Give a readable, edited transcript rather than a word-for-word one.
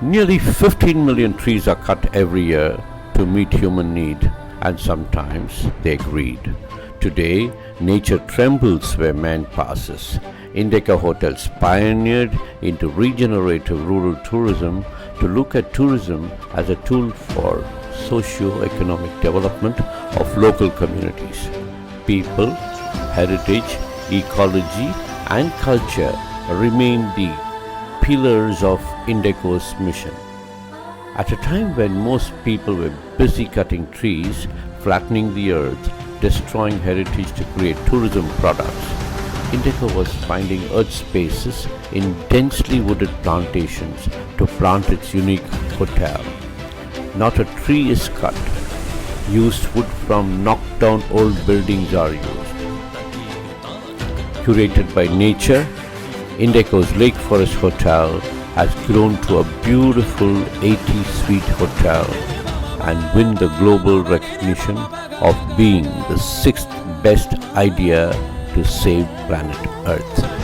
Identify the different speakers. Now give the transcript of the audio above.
Speaker 1: Nearly 15 million trees are cut every year to meet human need, and sometimes they greed. Today, nature trembles where man passes. INDeco hotels pioneered into regenerative rural tourism to look at tourism as a tool for socio-economic development of local communities. People, heritage, ecology, and culture remain the pillars of INDeco's mission. At a time when most people were busy cutting trees, flattening the earth, destroying heritage to create tourism products, INDeco was finding earth spaces in densely wooded plantations to plant its unique hotel. Not a tree is cut. Used wood from knocked down old buildings are used. Curated by nature, INDeco's Lake Forest Hotel has grown to a beautiful 80-suite hotel and win the global recognition of being the 6th best idea to save planet Earth.